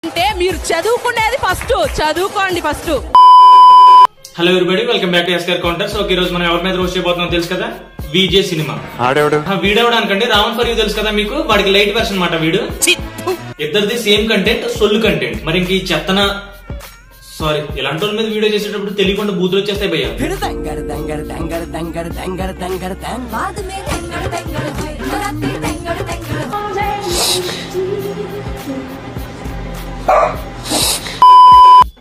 అంటే మీరు చదువుకునేది ఫస్ట్ చదువుకోండి first. Hello everybody, welcome back to SKR counters. ఈ రోజు మనం ఎవరి మీద రోస్ట్ చేయబోతున్నాం తెలుసు కదా, విజే సినిమా. వీడెవడు అనుకంటే రావణ్ ఫర్ యూ తెలుసు కదా మీకు, వాడికి లైట్ వెర్షన్ అన్నమాట వీడు. ఇద్దరిది సేమ్ కంటెంట్, సొల్లు కంటెంట్. మరి ఇంక ఈ చెత్తన సారీ ఇలాంటి వాళ్ళ మీద వీడియో చేసేటప్పుడు తెలియకుండా బూతులు వచ్చేస్తాయి భయ్యా.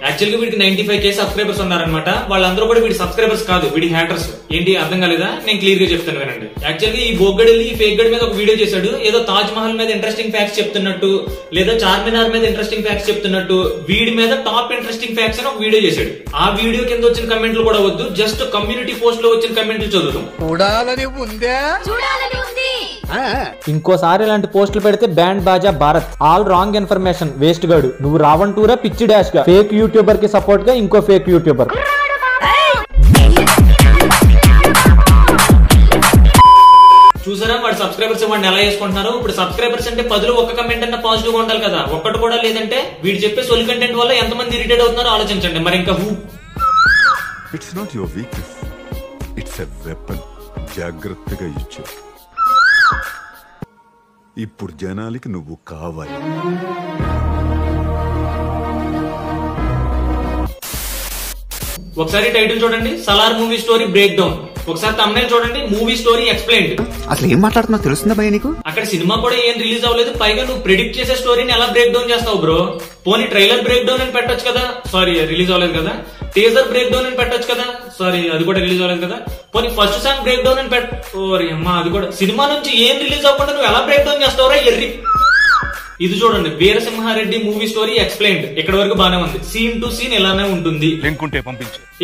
యాక్చువల్ గా వీడికి 95K సబ్స్క్రైబర్స్ ఉన్నారనమాట. వాళ్ళందరూ కూడా వీడి సబ్స్క్రైబర్స్ కాదు, వీడి హ్యాటర్స్. ఏంటి అర్థం కాలేదా? నేను క్లియర్ గా చెప్తాను వినండి. యాక్చువల్ గా ఈ బొగ్గడెల్లి ఈ ఫేక్ గడ్ మీద ఒక వీడియో చేశాడు. ఏదో తాజ్ మహల్ మీద ఇంట్రెస్టింగ్ ఫ్యాక్ట్స్ చెప్తున్నట్టు, లేదా చార్మినార్ మీద ఇంట్రెస్టింగ్ ఫ్యాక్ట్స్ చెప్తున్నట్టు వీడి మీద టాప్ ఇంట్రెస్టింగ్ ఫ్యాక్ట్స్ అని ఒక వీడియో చేశాడు. ఆ వీడియో కింద వచ్చిన కమెంట్లు కూడా వద్దు, జస్ట్ కమ్యూనిటీ పోస్ట్ లో వచ్చిన కమెంట్లు చదువుతాం. ఇంకోసారి ఇలాంటి పోస్టులు పెడితే బ్యాండ్ బాజా Bharat. All wrong information, waste గాడు. నువ్వు రావణ్ టూరా పిచ్చి డాష్ గా ఫేక్ యూట్యూబర్ కి సపోర్ట్ గా ఇంకో ఫేక్ యూట్యూబర్. చూసారా వాడు సబ్స్క్రైబర్స్ వాడిని ఎలా చేసుకుంటున్నారు. ఇప్పుడు సబ్స్క్రైబర్స్ అంటే 10లో ఒక్క కమెంట్ అన్న పాజిటివ్ గా ఉండాలి కదా, ఒక్కటి కూడా లేదంటే వీడు చెప్పే సొల్ కంటెంట్ వల్ల ఎంతమంది ఇరిటేట్ అవుతున్నారో ఆలోచించండి. మరి ఇంకా it's not your weakness, it's a weapon. జాగ్రత్తగా ఇచ్చు. ఇప్పుడు జనాలకి నువ్వు కావాలి. ఒకసారి టైటిల్ చూడండి, Salaar movie story break down. ఒకసారి తమ్నైల్ చూడండి, మూవీ స్టోరీ ఎక్స్ప్లెయిన్డ్. అసలు ఏం మాట్లాడుతున్నా తెలుస్తుందా భయ నీకు? అక్కడ సినిమా కూడా ఏం రిలీజ్ అవ్వలేదు, పైగా నువ్వు ప్రెడిక్ట్ చేసే స్టోరీని ఎలా బ్రేక్ డౌన్ చేస్తావు బ్రో? పోనీ ట్రైలర్ బ్రేక్ డౌన్ అని పెట్టొచ్చు కదా, సారీ రిలీజ్ అవ్వలేదు కదా. టీజర్ బ్రేక్ డౌన్ అని పెట్టొచ్చు కదా, సారీ అది కూడా రిలీజ్ అవ్వలేదు కదా. పోనీ ఫస్ట్ సాంగ్ బ్రేక్ డౌన్ అని ఓరి అమ్మా, అది కూడా. సినిమా నుంచి ఏం రిలీజ్ అవ్వకుండా నువ్వు ఎలా బ్రేక్ డౌన్ చేస్తావురా ఎర్రి. ఇది చూడండి, వీరసింహారెడ్డి మూవీ స్టోరీ ఎక్స్ప్లెయిన్డ్. ఇక్కడ వరకు బానే ఉంది, సీన్ టు సీన్ ఎలానే ఉంటుంది.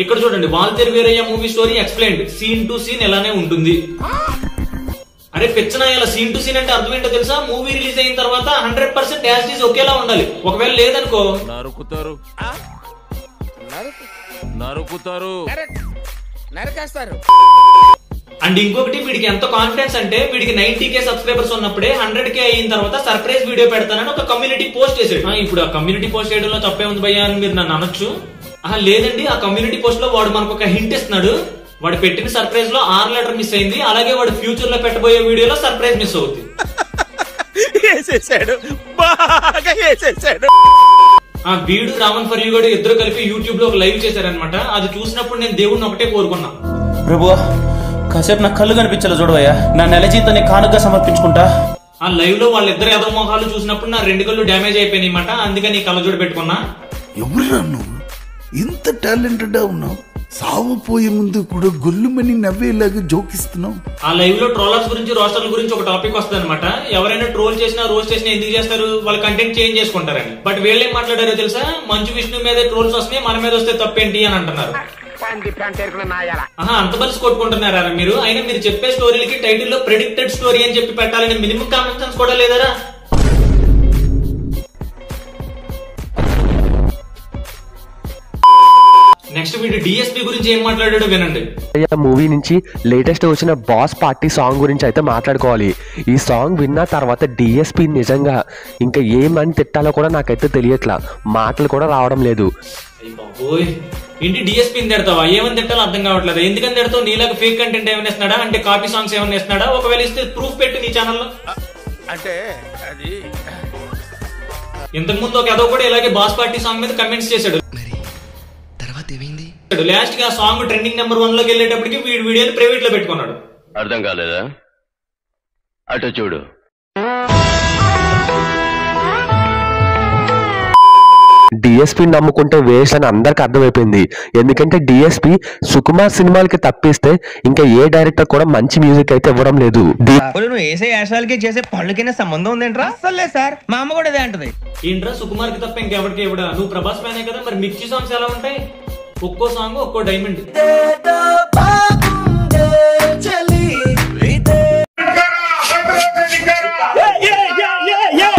ఇక్కడ చూడండి, Waltair Veerayya movie story explained. Scene to scene ఎలానే ఉంటుంది. అరే పిచ్చనా, ఇలా సీన్ టు సీన్ అంటే అర్థం ఏంటో తెలుసా? మూవీ రిలీజ్ అయిన తర్వాత 100% యాజ్ ఇట్ ఈజ్ ఒకేలా ఉండాలి. ఒకవేళ లేదనుకో నరుకుతారు. అండ్ ఇంకొకటి, వీడికి ఎంత కాన్ఫిడెన్స్ అంటే వీడికి 90K సబ్స్క్రైబర్స్ ఉన్నప్పుడే 100K అయిన తర్వాత సర్ప్రైజ్ వీడియో పెడతానని ఒక కమ్యూనిటీ పోస్ట్ చేశాడు. ఇప్పుడు ఆ కమ్యూనిటీ పోస్ట్ చేయడంలో తప్పే ఉంది భయ్యా అని మీరు నన్ను అనొచ్చు. లేదండి, ఆ కమ్యూనిటీ పోస్ట్ లో వాడు మనకు ఒక హింట్ ఇస్తున్నాడు. వాడు పెట్టిన సర్ప్రైజ్ లో 6 లెటర్ మిస్ అయింది, అలాగే వాడు ఫ్యూచర్ లో పెట్టబోయే వీడియోలో సర్ప్రైజ్ మిస్ అవుతుంది. వీడు రావణ్ ఫర్ యూ గడు ఇద్దరు కలిపి యూట్యూబ్ లో ఒక లైవ్ చేశారనమాట. అది చూసినప్పుడు నేను దేవుడిని ఒకటే కోరుకున్నా, ప్రభువా కాసేపు నా కళ్ళు కనిపించాలి చూడవయ్యా, నా నెల జీతాన్ని కానుకగా సమర్పించుకుంటా. ఆ లైవ్ లో వాళ్ళిద్దరు ఎదో మొహాలు చూసినప్పుడు నా 2 కళ్ళు డ్యామేజ్ అయిపోయినాయి అన్నమాట. అందుకని కళ్ళజోడు పెట్టుకున్నా. ఎవరురా నువ్వు ఇంత టాలెంటెడ్ ఉన్నావు? సావపోయే ముందు కూడా గొల్లుమని నవ్వేలాగా జోకిస్తున్నావు. ఆ లైవ్ లో ట్రోలర్స్ గురించి, రోస్టర్ల గురించి ఒక టాపిక్ వస్తుంది అనమాట. ఎవరైనా ట్రోల్ చేసినా రోస్ట్ చేసినా ఎందుకు చేస్తారు? వాళ్ళ కంటెంట్ చేంజ్ చేసుకుంటారని. బట్ వీళ్ళు ఏం మాట్లాడారో తెలుసా? మంచు విష్ణు మీద ట్రోల్స్ వస్తున్నాయి, మన మీద వస్తే తప్పేంటి అని అంటున్నారు. అంత బలిసి కొట్టుకుంటున్నారా మీరు? అయినా మీరు చెప్పే స్టోరీలకి టైటిల్ లో ప్రెడిక్టెడ్ స్టోరీ అని చెప్పి పెట్టాలని మినిమం కామన్ సెన్స్ కూడా లేదరా? నెక్స్ట్ వీడియో డిఎస్పీ గురించి ఏం మాట్లాడాడో వినండి. మూవీ నుంచి లేటెస్ట్ వచ్చిన బాస్ పార్టీ సాంగ్ గురించి అయితే మాట్లాడుకోవాలి. ఈ సాంగ్ విన్న తర్వాత డిఎస్పీ నిజంగా ఇంకా ఏమని తిట్టాలో కూడా నాకైతే తెలియట్లా, మాటలు కూడా రావడం లేదు. ఏంటి డిఎస్పీని తిడతావా? ఏమని తిట్టాలో అర్థం కావట్లేదు. ఎందుకని తిడతావు? నీలాగా ఫేక్ కంటెంట్ ఏమైనా ఇస్తున్నాడా? అంటే కాపీ సాంగ్స్ ఏమైనా ఇస్తున్నాడా? ఒకవేళ ఇస్తే ప్రూఫ్ పెట్టు నీ ఛానల్లో. అంటే అది ఇంతకు ముందు ఒక ఏదో కూడా ఇలాగే బాస్ పార్టీ సాంగ్ మీద కమెంట్స్ చేశాడు. లాస్ట్ గా సాంగ్ ట్రెండింగ్ నెంబర్ 1 లోకి వెళ్ళేటప్పటికి వీడియోని ప్రైవేట్ లో పెట్టుకున్నాడు. అర్థం కాలేదా? అటు చూడు. డిఎస్పీ నమ్ముకుంటే వేస్ట్ అని అందరికి అర్థమైపోయింది. ఎందుకంటే డిఎస్పీ సుకుమార్ సినిమాలకి తప్పిస్తే ఇంకా ఏ డైరెక్టర్ కూడా మంచి మ్యూజిక్ అయితే ఇవ్వడం లేదు. నువ్వు వేసే యాశాలకి చేసే పళ్ళకైనా సంబంధం ఉందేంట్రా? అసలే సార్, మా అమ్మ కూడా అదే అంటది. ఏంట్రా సుకుమార్ కి తప్ప ఇంకెవరికి ఇవ్వడా? నువ్వు ప్రభాస్ ఫ్యానే కదా, మరి మిర్చి సాంగ్స్ ఎలా ఉంటాయి? ఒక్కో సాంగ్ ఒక్కో డైమండ్.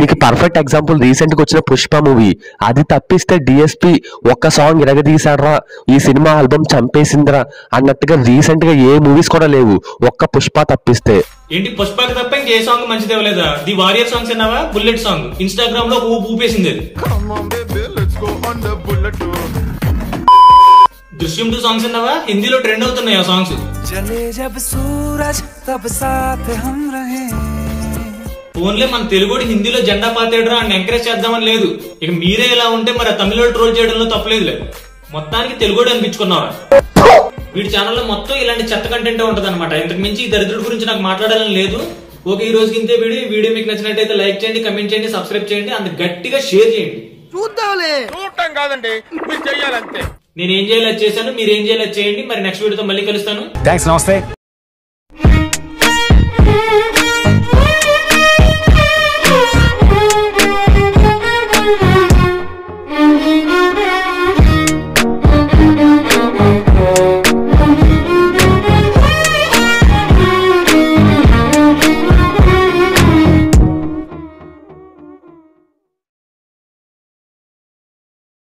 దీనికి పర్ఫెక్ట్ ఎగ్జాంపుల్ రీసెంట్ గా వచ్చిన పుష్ప మూవీ. అది తప్పిస్తే డిఎస్పి ఒక్క సాంగ్ ఇరగదీశాడ్రా, ఈ సినిమా ఆల్బమ్ చంపేసిందిరా అన్నట్టుగా రీసెంట్ గా ఏ మూవీస్ కూడా లేవు ఒక్క పుష్ప తప్పిస్తే. ఏంటి పుష్పకి తప్ప ఇంకే సాంగ్ మంచిదే లేదా? ది వారియర్ సాంగ్స్ అన్నావా? బుల్లెట్ సాంగ్ ఇన్స్టాగ్రామ్ లో ఊపేసింది అది. దృశ్యం 2 సాంగ్స్ అన్నావా? హిందీలో ట్రెండ్ అవుతున్నాయి ఆ సాంగ్స్. ఓన్లీ మన తెలుగుడి హిందీలో జెండా పాతేడరా అని ఎంకరేజ్ చేద్దామని లేదు. ఇక మీరే ఇలా ఉంటే మరి తమిళలో ట్రోల్ చేయడంలో తప్పలేదు. మొత్తానికి తెలుగుడు అనిపించుకున్నావా? వీడి ఛానల్లో మొత్తం ఇలాంటి చెత్త కంటెంట్ ఉంటది అనమాట. ఇంతకు మించి ఈ దరిద్రుడి గురించి నాకు మాట్లాడాలని లేదు. ఓకే, ఈ రోజుకి ఇంతే. వీడియో మీకు నచ్చినట్టయితే లైక్ చేయండి, కమెంట్ చేయండి, సబ్స్క్రైబ్ చేయండి, అంత గట్టిగా షేర్ చేయండి. చూడటం కాదండి, మీరు చెయ్యాలంతే. నేను ఏం చేయాలి అది చేశాను, మీరు ఏం చేయాలి అది చేయండి. మరి నెక్స్ట్ వీడియోతో మళ్ళీ కలుస్తాను. థాంక్స్, నమస్తే.